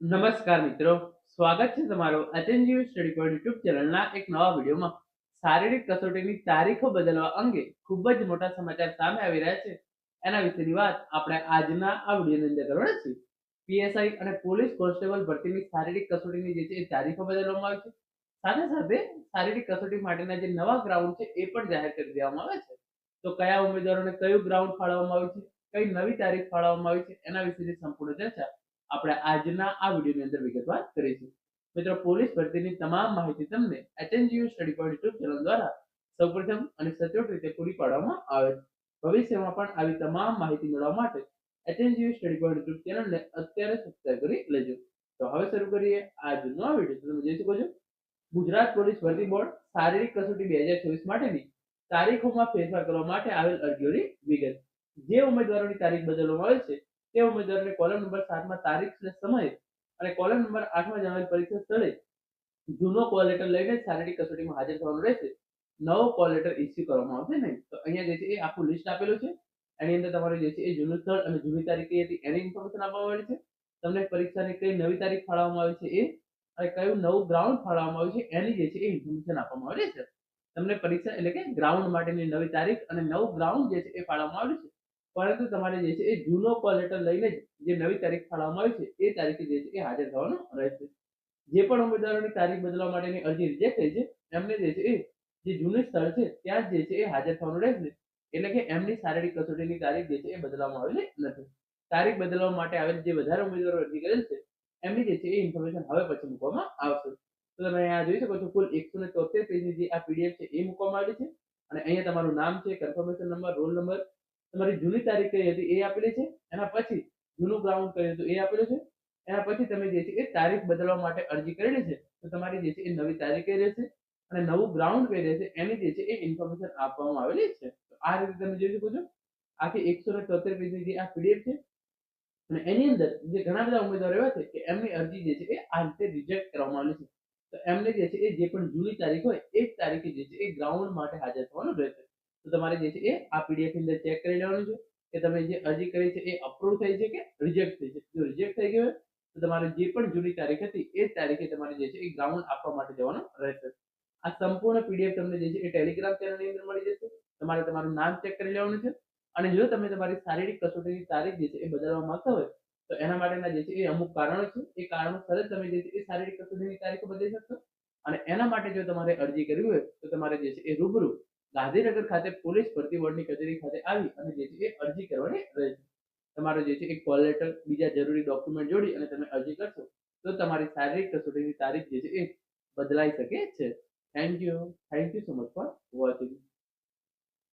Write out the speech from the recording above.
નમસ્કાર મિત્રો, સ્વાગત છે તમારું એચએનજીયુ સ્ટડી પોઈન્ટ યુટ્યુબ ચેનલના એક નવા વિડીયોમાં. શારીરિક કસોટીની તારીખો બદલવા અંગે ખૂબ જ મોટા સમાચાર સામે આવી રહ્યા છે. એના વિશેની વાત આપણે આજના આ વિડીયોની અંદર કરવાના છીએ. પીએસઆઈ અને પોલીસ કોન્સ્ટેબલ ભરતીની શારીરિક કસોટીની જે છે એ તારીખો બદલવામાં આવી છે. સાથે સાથે શારીરિક કસોટી માટેના જે નવા ગ્રાઉન્ડ છે એ પણ જાહેર કરી દેવામાં આવે છે. તો કયા ઉમેદવારોને કયું ગ્રાઉન્ડ ફાળવવામાં આવ્યું છે, કઈ નવી તારીખ ફાળવવામાં આવી છે, એના વિશેની સંપૂર્ણ ચર્ચા આપણે આજના આ વિડીયોની અંદર વિગતવાર કરીશું. મિત્રો, પોલીસ ભરતીની તમામ માહિતી તમને HNGU study point YouTube channel દ્વારા સૌપ્રથમ અને સચોટ રીતે પૂરી પાડવામાં આવે છે. ભવિષ્યમાં પણ આવી તમામ માહિતી મેળવવા માટે એચએનજીયુ સ્ટડી પોઈન્ટ યુટ્યુબ ચેનલને અત્યારે સબસ્ક્રાઇબ કરી લેજો. તો હવે શરૂ કરીએ આજનો આ વિડીયો. તમે જોઈ શકો છો, ગુજરાત પોલીસ ભરતી બોર્ડ શારીરિક કસોટી 2024 માટેની તારીખોમાં ફેરફાર કરવા માટે આવેલ અરજીઓની વિગત. જે ઉમેદવારોની તારીખ બદલવામાં આવેલ છે તે ઉમેદવારોને કોલમ નંબર 7 માં તારીખ અને સમય અને કોલમ નંબર 8 માં જણાવેલ પરીક્ષા સ્થળે જૂનો કોલ લેટર લઈને શારીરિક કસોટીમાં હાજર થવાનું રહેશે. નવો કોલ લેટર ઇસ્યુ કરવામાં આવશે નહીં. તો અહીંયા જે છે એ આખું લિસ્ટ આપેલું છે. એની અંદર તમારે જે છે એ જૂનું સ્થળ અને જૂની તારીખ કઈ હતી એની ઇન્ફોર્મેશન આપવામાં આવેલી છે. તમને પરીક્ષાની કઈ નવી તારીખ ફાળવવામાં આવી છે એ અને કયું નવું ગ્રાઉન્ડ ફાળવવામાં આવ્યું છે એની જે છે એ ઇન્ફોર્મેશન આપવામાં આવેલી છે. તમને પરીક્ષા એટલે કે ગ્રાઉન્ડ માટેની નવી તારીખ અને નવું ગ્રાઉન્ડ જે છે એ ફાળવવામાં આવ્યું છે. પરંતુ તમારે જે છે એ જૂનો કોલ લેટર લઈને જે નવી તારીખ ફાળવવામાં આવી છે એ તારીખે જે છે એ હાજર થવાનું રહેશે. જે પણ ઉમેદવારોની તારીખ બદલવા માટેની અરજી રિજેક્ટ થઈ છે એમને જે છે એ જે જૂનું સ્થળ છે ત્યાં જ જે છે એ હાજર થવાનું રહેશે. એટલે કે એમની શારીરિક કસોટીની તારીખ જે છે એ બદલવામાં આવેલી નથી. તારીખ બદલવા માટે આવેલ જે વધારે ઉમેદવારો અરજી કરેલ છે એમની જે છે એ ઇન્ફોર્મેશન હવે પછી મૂકવામાં આવશે. તો તમે અહીંયા જોઈ શકો છો, કુલ 173 પેજની જે આ પીડીએફ છે એ મૂકવામાં આવેલી છે. અને અહીંયા તમારું નામ છે, કન્ફર્મેશન નંબર, રોલ નંબર, તમારી જૂની તારીખ કઈ હતી એ આપેલી છે. એના પછી જૂનું ગ્રાઉન્ડ કયું હતું એ આપેલું છે. એના પછી તમે જે છે એ તારીખ બદલવા માટે અરજી કરેલી છે તો તમારી જે છે એ નવી તારીખ કઈ રહેશે અને નવું ગ્રાઉન્ડ કઈ રહેશે એની જે છે એ ઇન્ફોર્મેશન આપવામાં આવેલી છે. તો આ રીતે તમે જોઈ શકો છો, આખી 173 પેજની જે આ પીડીએફ છે. અને એની અંદર જે ઘણા બધા ઉમેદવારો એવા છે કે એમની અરજી જે છે એ આ રીતે રિજેક્ટ કરવામાં આવેલી છે. તો એમને જે છે એ જે પણ જૂની તારીખ હોય એ જ તારીખે જે છે એ ગ્રાઉન્ડ માટે હાજર થવાનું રહેશે. તો તમારે જે છે એ આ પીડીએફ ની અંદર ચેક કરી લેવાનું છે કે તમે જે અરજી કરી છે એ અપ્રૂવ થઈ છે કે રિજેક્ટ થઈ છે. જો રિજેક્ટ થઈ ગઈ હોય તો તમારે જે પણ જૂની તારીખ હતી એ જ તારીખે તમારે જે છે એ ગ્રાઉન્ડ આપવા માટે જવાનું રહેશે. આ સંપૂર્ણ પીડીએફ તમને જે છે એ ટેલિગ્રામ ચેનલની અંદર મળી જશે. તમારે તમારું નામ ચેક કરી લેવાનું છે. અને જો તમે તમારી શારીરિક કસોટીની તારીખ જે છે એ બદલવા માંગતા હોય તો એના માટેના જે છે એ અમુક કારણો છે. એ કારણોસર જ તમે જે છે એ શારીરિક કસોટીની તારીખો બદલી શકશો. અને એના માટે જો તમારે અરજી કરવી હોય તો તમારે જે છે એ રૂબરૂ ગાંધીનગર ખાતે પોલીસ ભરતી બોર્ડની કચેરી ખાતે આવી અને જે છે એ અરજી કરવાની રહેશે. તમારો જે છે એ કોલ લેટર, બીજા જરૂરી ડોક્યુમેન્ટ જોડી અને તમે અરજી કરશો તો તમારી શારીરિક કસોટીની તારીખ જે છે એ બદલાઈ શકે છે. Thank you so much for watching.